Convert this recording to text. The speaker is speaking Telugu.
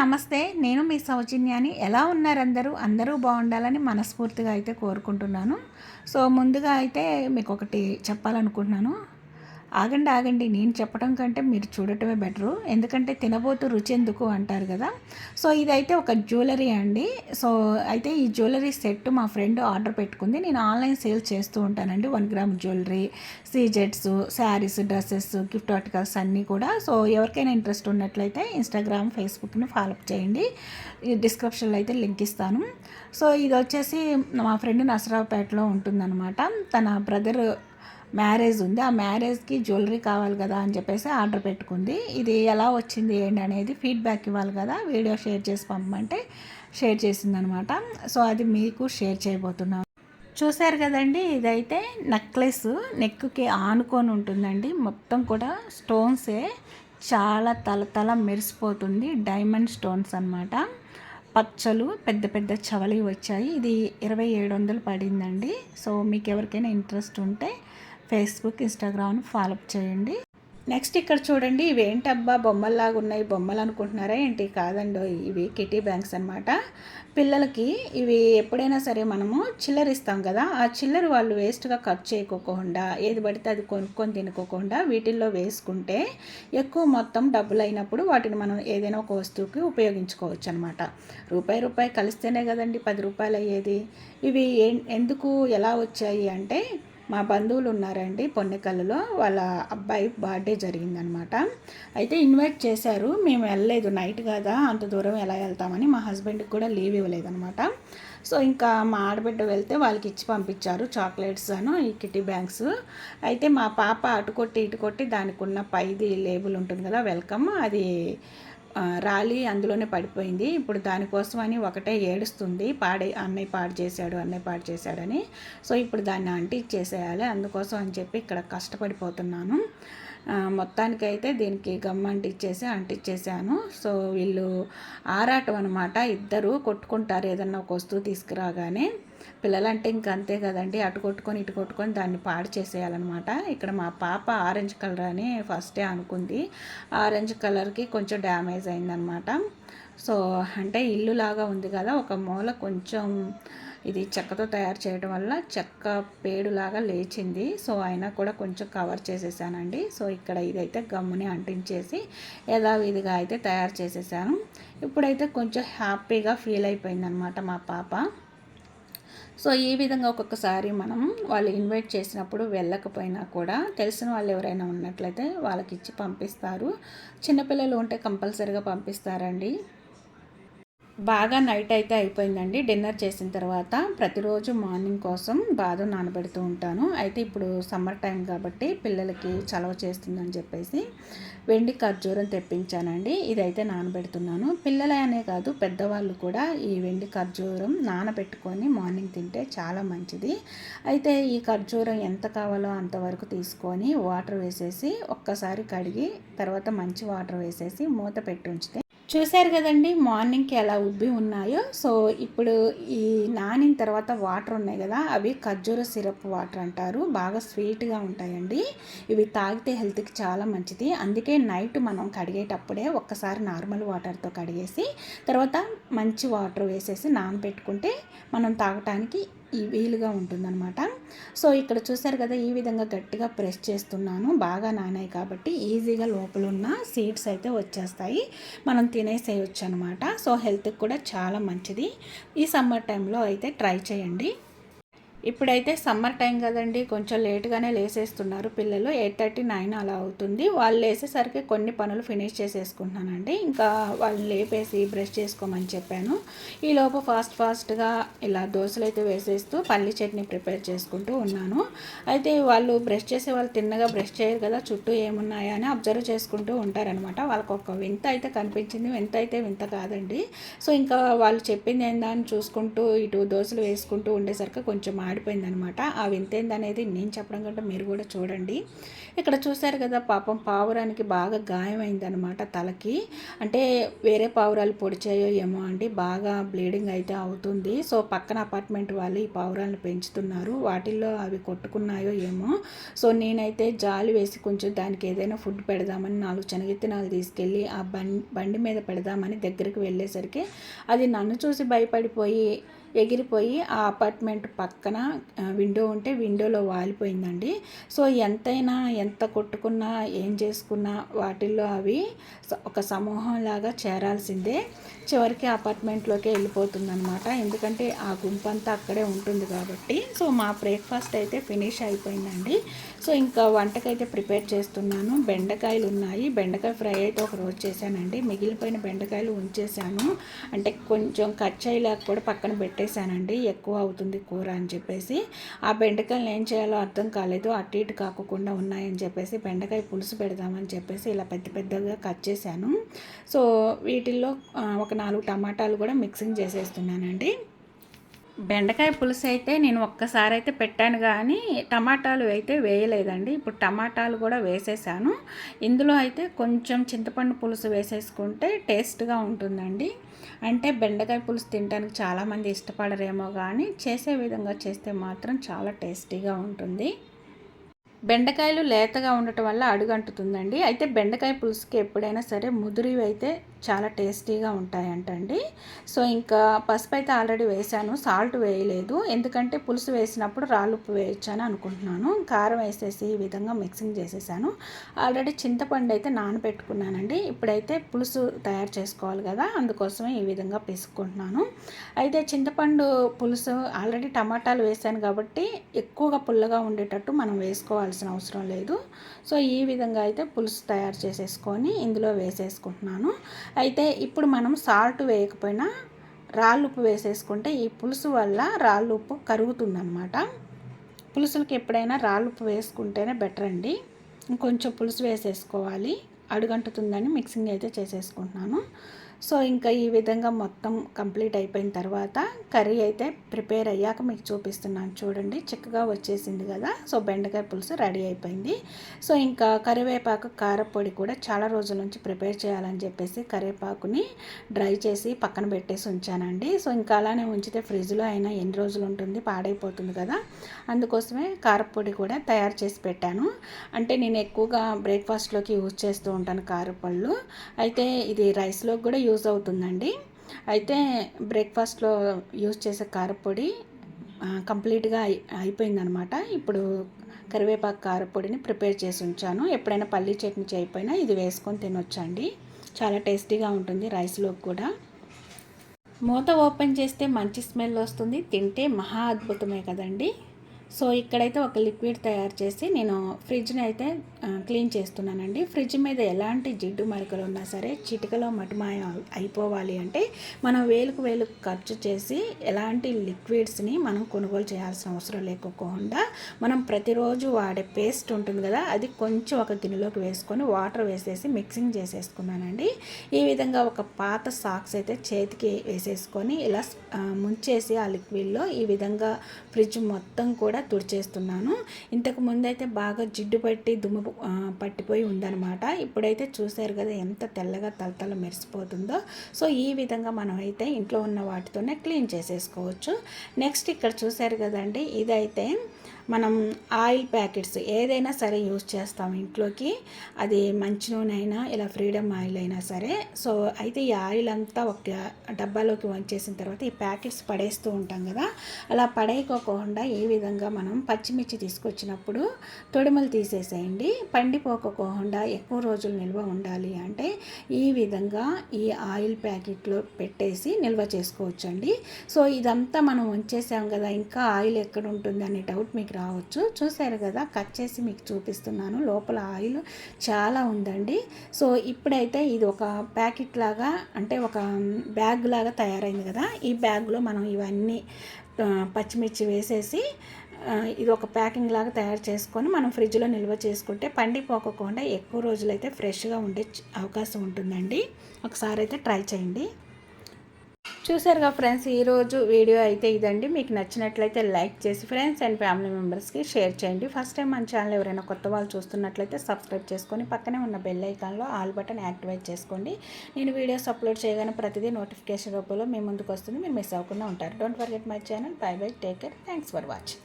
నమస్తే. నేను మీ సౌజన్యాని. ఎలా ఉన్నారు అందరూ? అందరూ బాగుండాలని మనస్ఫూర్తిగా అయితే కోరుకుంటున్నాను. సో, ముందుగా అయితే మీకొకటి చెప్పాలనుకుంటున్నాను. ఆగండి, ఆగండి. నేను చెప్పడం కంటే మీరు చూడటమే బెటరు. ఎందుకంటే తినబోతూ రుచి ఎందుకు అంటారు కదా! సో, ఇదైతే ఒక జ్యువెలరీ అండి. సో, అయితే ఈ జ్యువెలరీ సెట్ మా ఫ్రెండ్ ఆర్డర్ పెట్టుకుంది. నేను ఆన్‌లైన్ సేల్ చేస్తూ ఉంటానండి. 1 గ్రామ్ జ్యువెలరీ, సీజెట్స్, శారీస్, డ్రెసెస్, గిఫ్ట్ ఆర్టికల్స్ అన్నీ కూడా. సో, ఎవరికైనా ఇంట్రెస్ట్ ఉన్నట్లయితే ఇన్‌స్టాగ్రామ్, ఫేస్‌బుక్‌ని ఫాలో చేయండి. ఈ డిస్క్రిప్షన్‌లో అయితే లింక్ ఇస్తాను. సో, ఇదొచ్చేసి మా ఫ్రెండ్ నసరావుపేటలో ఉంటుందన్నమాట. తన బ్రదర్ మ్యారేజ్ ఉంది. ఆ మ్యారేజ్‌కి జ్యువెలరీ కావాలి కదా అని చెప్పేసి ఆర్డర్ పెట్టుకుంది. ఇది ఎలా వచ్చింది ఏంటి అనేది ఫీడ్‌బ్యాక్ ఇవ్వాలి కదా! వీడియో షేర్ చేసి పంపమంటే షేర్ చేసిందనమాట. సో, అది మీకు షేర్ చేయబోతున్నాను. చూసారు కదండీ! ఇదైతే నెక్లెస్ నెక్‌కి ఆనుకొని ఉంటుందండి. మొత్తం కూడా స్టోన్సే, చాలా తళతళ మెరిసిపోతుంది. డైమండ్ స్టోన్స్ అనమాట. పచ్చలు పెద్ద పెద్ద చవలి వచ్చాయి. ఇది 2700 పడిందండి. సో, మీకు ఎవరికైనా ఇంట్రెస్ట్ ఉంటే ఫేస్బుక్, ఇన్‌స్టాగ్రామ్‌ని ఫాలో చేయండి. నెక్స్ట్ ఇక్కడ చూడండి. ఇవేంటబ్బా బొమ్మల్లాగా ఉన్నాయి, బొమ్మలు అనుకుంటున్నారా ఏంటి? కాదండోయ్, ఇవి కిటీ బ్యాంక్స్ అనమాట. పిల్లలకి ఇవి ఎప్పుడైనా సరే మనము చిల్లర ఇస్తాం కదా, ఆ చిల్లర వాళ్ళు వేస్ట్గా ఖర్చు చేయకోకుండా ఏది పడితే అది కొనుక్కొని తినుకోకుండా వీటిల్లో వేసుకుంటే ఎక్కువ మొత్తం డబ్బులు అయినప్పుడు వాటిని మనం ఏదైనా ఒక వస్తువుకి ఉపయోగించుకోవచ్చు అనమాట. రూపాయి కలిస్తేనే కదండి 10 రూపాయలు అయ్యేది. ఇవి ఎందుకు ఎలా వచ్చాయి అంటే, మా బంధువులు ఉన్నారండి పొన్నెకల్లులో, వాళ్ళ అబ్బాయి బర్త్డే జరిగిందనమాట. అయితే ఇన్వైట్ చేశారు. మేము వెళ్ళలేదు, నైట్ కదా, అంత దూరం ఎలా వెళ్తామని. మా హస్బెండ్కి కూడా లీవ్ ఇవ్వలేదనమాట. సో, ఇంకా మా ఆడబిడ్డ వెళ్తే వాళ్ళకి ఇచ్చి పంపించారు చాక్లెట్స్ అను ఈ కిటీ బ్యాంక్స్. అయితే మా పాప అటు కొట్టి ఇటు కొట్టి దానికి ఉన్న పైది లేబుల్ ఉంటుంది కదా, వెల్కమ్, అది రాలి అందులోనే పడిపోయింది. ఇప్పుడు దానికోసమని ఒకటే ఏడుస్తుంది, అన్నయ్య పాడు చేశాడని. సో, ఇప్పుడు దాన్ని అంటించేసేయాలి, అందుకోసం అని చెప్పి ఇక్కడ కష్టపడిపోతున్నాను. మొత్తానికైతే దీనికి గమ్ అంటించేసాను. సో, వీళ్ళు ఆరాటం అనమాట. ఇద్దరు కొట్టుకుంటారు ఏదన్నా ఒక వస్తువు తీసుకురాగానే. పిల్లలంటే ఇంక అంతే కదండి, అటు కొట్టుకొని ఇటు కొట్టుకొని దాన్ని పాడు చేసేయాలన్నమాట. ఇక్కడ మా పాప ఆరెంజ్ కలర్ అని ఫస్టే అనుకుంది. ఆరెంజ్ కలర్కి కొంచెం డ్యామేజ్ అయిందనమాట. సో, అంటే ఇల్లు లాగా ఉంది కదా, ఒక మూల కొంచెం ఇది చెక్కతో తయారు చేయడం వల్ల చెక్క పేడులాగా లేచింది. సో, అయినా కూడా కొంచెం కవర్ చేసేసానండి. సో, ఇక్కడ ఇదైతే గమ్ముని అంటించేసి యథావిధిగా అయితే తయారు చేసేసాను. ఇప్పుడైతే కొంచెం హ్యాపీగా ఫీల్ అయిపోయిందనమాట మా పాప. సో, ఈ విధంగా ఒక్కొక్కసారి మనం వాళ్ళు ఇన్వైట్ చేసినప్పుడు వెళ్ళకపోయినా కూడా తెలిసిన వాళ్ళు ఎవరైనా ఉన్నట్లయితే వాళ్ళకి ఇచ్చి పంపిస్తారు. చిన్నపిల్లలు ఉంటే కంపల్సరీగా పంపిస్తారండి. బాగా నైట్ అయితే అయిపోయిందండి. డిన్నర్ చేసిన తర్వాత ప్రతిరోజు మార్నింగ్ కోసం బాదం నానబెడుతూ ఉంటాను. అయితే ఇప్పుడు సమ్మర్ టైం కాబట్టి పిల్లలకి చలవ చేస్తుందని చెప్పేసి వెండి ఖర్జూరం తెప్పించానండి. ఇదైతే నానబెడుతున్నాను. పిల్లలే అనే కాదు, పెద్దవాళ్ళు కూడా ఈ వెండి ఖర్జూరం నానబెట్టుకొని మార్నింగ్ తింటే చాలా మంచిది. అయితే ఈ ఖర్జూరం ఎంత కావాలో అంతవరకు తీసుకొని వాటర్ వేసేసి ఒక్కసారి కడిగి తర్వాత మంచి వాటర్ వేసేసి మూత పెట్టి ఉంచితే, చూశారు కదండి మార్నింగ్కి ఎలా ఉబ్బి ఉన్నాయో. సో, ఇప్పుడు ఈ నానిన తర్వాత వాటర్ ఉన్నాయి కదా, అవి ఖర్జూర సిరప్ వాటర్ అంటారు. బాగా స్వీట్గా ఉంటాయండి. ఇవి తాగితే హెల్త్కి చాలా మంచిది. అందుకే నైట్ మనం కడిగేటప్పుడే ఒక్కసారి నార్మల్ వాటర్తో కడిగేసి తర్వాత మంచి వాటర్ వేసేసి నానబెట్టుకుంటే మనం తాగటానికి వీలుగా ఉంటుందన్నమాట. సో, ఇక్కడ చూసారు కదా, ఈ విధంగా గట్టిగా ప్రెస్ చేస్తున్నాను. బాగా నానాయి కాబట్టి ఈజీగా లోపల ఉన్న సీడ్స్ అయితే వచ్చేస్తాయి, మనం తినేసేయచ్చు అనమాట. సో, హెల్త్కి కూడా చాలా మంచిది. ఈ సమ్మర్ టైంలో అయితే ట్రై చేయండి. ఇప్పుడైతే సమ్మర్ టైం కదండి, కొంచెం లేట్గానే లేసేస్తున్నారు పిల్లలు. 8:30, 9 అలా అవుతుంది. వాళ్ళు లేసేసరికి కొన్ని పనులు ఫినిష్ చేసేసుకుంటున్నానండి. ఇంకా వాళ్ళని లేపేసి బ్రష్ చేసుకోమని చెప్పాను. ఈలోపు ఫాస్ట్గా ఇలా దోశలు అయితే వేసేస్తూ పల్లి చట్నీ ప్రిపేర్ చేసుకుంటూ ఉన్నాను. అయితే వాళ్ళు బ్రష్ చేసే వాళ్ళు తిన్నగా బ్రష్ చేయరు కదా, చుట్టూ ఏమున్నాయా అని అబ్జర్వ్ చేసుకుంటూ ఉంటారనమాట. వాళ్ళకు ఒక వింత అయితే కనిపించింది. వింత కాదండి. సో, ఇంకా వాళ్ళు చెప్పింది ఏందా అని చూసుకుంటూ ఇటు దోశలు వేసుకుంటూ ఉండేసరికి కొంచెం మాడిపోయిందనమాట. ఆ వింతేందనేది నేను చెప్పడం కంటే మీరు కూడా చూడండి. ఇక్కడ చూశారు కదా, పాపం పావురానికి బాగా గాయమైందనమాట తలకి. అంటే వేరే పావురాలు పొడిచాయో ఏమో అండి, బాగా బ్లీడింగ్ అయితే అవుతుంది. సో పక్కన అపార్ట్మెంట్ వాళ్ళు ఈ పావురాలను పెంచుతున్నారు, వాటిల్లో అవి కొట్టుకున్నాయో ఏమో. సో నేనైతే జాలి వేసి కొంచెం దానికి ఏదైనా ఫుడ్ పెడదామని 4 శనగిత్తనాలు తీసుకెళ్ళి ఆ బండి మీద పెడదామని దగ్గరికి వెళ్ళేసరికి అది నన్ను చూసి భయపడిపోయి ఎగిరిపోయి ఆ అపార్ట్మెంట్ పక్కన విండో ఉంటే విండోలో వాలిపోయిందండి. సో ఎంతైనా ఎంత కొట్టుకున్నా ఏం చేసుకున్నా వాటిల్లో అవి ఒక సమూహంలాగా చేరాల్సిందే. చివరికి అపార్ట్మెంట్లోకి వెళ్ళిపోతుందనమాట, ఎందుకంటే ఆ గుంపంతా అక్కడే ఉంటుంది కాబట్టి. సో మా బ్రేక్ఫాస్ట్ అయితే ఫినిష్ అయిపోయిందండి. సో ఇంకా వంటకైతే ప్రిపేర్ చేస్తున్నాను. బెండకాయలు ఉన్నాయి, బెండకాయ ఫ్రై అయితే ఒక రోజు చేశానండి. మిగిలిపోయిన బెండకాయలు ఉంచేసాను, అంటే కొంచెం కచ్చాయిలాగా కూడా పక్కన పెట్టేశానండి, ఎక్కువ అవుతుంది కూర అని చెప్పేసి. ఆ బెండకాయలు ఏం చేయాలో అర్థం కాలేదు, అటు ఇటు కాకుండా ఉన్నాయని చెప్పేసి బెండకాయ పులుసు పెడదామని చెప్పేసి ఇలా పెద్ద పెద్దగా కట్ చేశాను. సో వీటిల్లో ఒక 4 టమాటాలు కూడా మిక్సింగ్ చేసేస్తున్నానండి. బెండకాయ పులుసు అయితే నేను ఒక్కసారి అయితే పెట్టాను, కానీ టమాటాలు అయితే వేయలేదండి. ఇప్పుడు టమాటాలు కూడా వేసేసాను. ఇందులో అయితే కొంచెం చింతపండు పులుసు వేసేసుకుంటే టేస్ట్గా ఉంటుందండి. అంటే బెండకాయ పులుసు తినడానికి చాలామంది ఇష్టపడరేమో, కానీ చేసే విధంగా చేస్తే మాత్రం చాలా టేస్టీగా ఉంటుంది. బెండకాయలు లేతగా ఉండటం వల్ల అడుగంటుతుందండి. అయితే బెండకాయ పులుసుకి ఎప్పుడైనా సరే ముదిరివి అయితే చాలా టేస్టీగా ఉంటాయంటండి. సో ఇంకా పసుపు అయితే ఆల్రెడీ వేసాను, సాల్ట్ వేయలేదు, ఎందుకంటే పులుసు వేసినప్పుడు రాళ్ళు ఉప్పు వేయొచ్చని అనుకుంటున్నాను. కారం వేసేసి ఈ విధంగా మిక్సింగ్ చేసేసాను. ఆల్రెడీ చింతపండు అయితే నానబెట్టుకున్నానండి. ఇప్పుడైతే పులుసు తయారు చేసుకోవాలి కదా, అందుకోసమే ఈ విధంగా పిసుక్కుంటున్నాను. అయితే చింతపండు పులుసు ఆల్రెడీ టమాటాలు వేసాను కాబట్టి ఎక్కువగా పుల్లగా ఉండేటట్టు మనం వేసుకోవాల్సిన అవసరం లేదు. సో ఈ విధంగా అయితే పులుసు తయారు చేసేసుకొని ఇందులో వేసేసుకుంటున్నాను. అయితే ఇప్పుడు మనం సాల్ట్ వేయకపోయినా రాళ్ళు ఉప్పు వేసేసుకుంటే ఈ పులుసు వల్ల రాళ్ళు ఉప్పు కరుగుతుందన్నమాట. పులుసులకి ఎప్పుడైనా రాళ్ళు ఉప్పు వేసుకుంటేనే బెటర్ అండి. ఇంకొంచెం పులుసు వేసేసుకోవాలి, అడుగంటుతుందని మిక్సింగ్ అయితే చేసేసుకుంటున్నాను. సో ఇంకా ఈ విధంగా మొత్తం కంప్లీట్ అయిపోయిన తర్వాత కర్రీ అయితే ప్రిపేర్ అయ్యాక మీకు చూపిస్తున్నాను చూడండి, చిక్కగా వచ్చేసింది కదా. సో బెండకాయ పులుసు రెడీ అయిపోయింది. సో ఇంకా కరివేపాకు కారపొడి కూడా చాలా రోజుల నుంచి ప్రిపేర్ చేయాలని చెప్పేసి కరివేపాకుని డ్రై చేసి పక్కన పెట్టేసి ఉంచానండి. సో ఇంకా అలానే ఉంచితే ఫ్రిడ్జ్లో అయినా ఎన్ని రోజులు ఉంటుంది, పాడైపోతుంది కదా, అందుకోసమే కారపొడి కూడా తయారు చేసి పెట్టాను. అంటే నేను ఎక్కువగా బ్రేక్ఫాస్ట్లోకి యూజ్ చేస్తూ ఉంటాను కారపళ్ళు. అయితే ఇది రైస్లోకి కూడా యూజ్ అవుతుందండి. అయితే బ్రేక్ఫాస్ట్లో యూజ్ చేసే కారపొడి కంప్లీట్గా అయిపోయిందనమాట. ఇప్పుడు కరివేపాకు కారపొడిని ప్రిపేర్ చేసి ఉంచాను. ఎప్పుడైనా పల్లీ చట్నీ చేయకపోయినా ఇది వేసుకొని తినొచ్చండి, చాలా టేస్టీగా ఉంటుంది రైస్లోకి కూడా. మూత ఓపెన్ చేస్తే మంచి స్మెల్ వస్తుంది, తింటే మహా అద్భుతమే కదండి. సో ఇక్కడైతే ఒక లిక్విడ్ తయారు చేసి నేను ఫ్రిడ్జ్ని అయితే క్లీన్ చేస్తున్నానండి. ఫ్రిడ్జ్ మీద ఎలాంటి జిడ్డు మరకలు ఉన్నా సరే చిటికలో మటుమాయ అయిపోవాలి అంటే మనం వేలుకు ఖర్చు చేసి ఎలాంటి లిక్విడ్స్ని మనం కొనుగోలు చేయాల్సిన అవసరం లేకోకుండా మనం ప్రతిరోజు వాడే పేస్ట్ ఉంటుంది కదా, అది కొంచెం ఒక గిన్నెలోకి వేసుకొని వాటర్ వేసేసి మిక్సింగ్ చేసేసుకున్నానండి. ఈ విధంగా ఒక పాత సాక్స్ అయితే చేతికి వేసేసుకొని ఇలా ముంచేసి ఆ లిక్విడ్లో ఈ విధంగా ఫ్రిడ్జ్ మొత్తం కూడా తుడిచేస్తున్నాను. ఇంతకు ముందైతే బాగా జిడ్డు పట్టి దుమ్ము పట్టిపోయి ఉందన్నమాట. ఇప్పుడైతే చూసారు కదా ఎంత తెల్లగా తలతల మెరిసిపోతుందో. సో ఈ విధంగా మనం అయితే ఇంట్లో ఉన్న వాటితోనే క్లీన్ చేసేసుకోవచ్చు. నెక్స్ట్ ఇక్కడ చూసారు కదండి, ఇదైతే మనం ఆయిల్ ప్యాకెట్స్ ఏదైనా సరే యూజ్ చేస్తాం ఇంట్లోకి, అది మంచి నూనె అయినా ఇలా ఫ్రీడమ్ ఆయిల్ అయినా సరే. సో అయితే ఈ ఆయిల్ అంతా ఒక డబ్బాలోకి వంచేసిన తర్వాత ఈ ప్యాకెట్స్ పడేస్తూ ఉంటాం కదా, అలా పడేయకోకుండా ఈ విధంగా మనం పచ్చిమిర్చి తీసుకొచ్చినప్పుడు తొడిమలు తీసేసేయండి. పండిపోకోకుండా ఎక్కువ రోజులు నిల్వ ఉండాలి అంటే ఈ విధంగా ఈ ఆయిల్ ప్యాకెట్లో పెట్టేసి నిల్వ చేసుకోవచ్చండి. సో ఇదంతా మనం ఉంచేసాం కదా, ఇంకా ఆయిల్ ఎక్కడ ఉంటుంది అనే డౌట్ మీకు రావచ్చు. చూసారు కదా, కట్ చేసి మీకు చూపిస్తున్నాను, లోపల ఆయిల్ చాలా ఉందండి. సో ఇప్పుడైతే ఇది ఒక ప్యాకెట్ లాగా అంటే ఒక బ్యాగ్ లాగా తయారైంది కదా, ఈ బ్యాగ్లో మనం ఇవన్నీ పచ్చిమిర్చి వేసేసి ఇది ఒక ప్యాకింగ్ లాగా తయారు చేసుకొని మనం ఫ్రిడ్జ్లో నిల్వ చేసుకుంటే పండిపోకుండా ఎక్కువ రోజులైతే ఫ్రెష్గా ఉండే అవకాశం ఉంటుందండి. ఒకసారి అయితే ట్రై చేయండి. చూసారుగా ఫ్రెండ్స్, ఈరోజు వీడియో అయితే ఇదండి. మీకు నచ్చినట్లయితే లైక్ చేసి ఫ్రెండ్స్ అండ్ ఫ్యామిలీ మెంబర్స్కి షేర్ చేయండి. ఫస్ట్ టైం మన ఛానల్ ఎవరైనా కొత్త వాళ్ళు చూస్తున్నట్లయితే సబ్స్క్రైబ్ చేసుకొని పక్కనే ఉన్న బెల్ ఐకాన్లో ఆల్ బటన్ యాక్టివేట్ చేసుకోండి. నేను వీడియోస్ అప్లోడ్ చేయగానే ప్రతిదీ నోటిఫికేషన్ రూపంలో మీ ముందుకు వస్తుంది. మీరు మిస్ అవ్వకుండా ఉంటారు. Don't forget my channel. By by, take care, thanks for watching.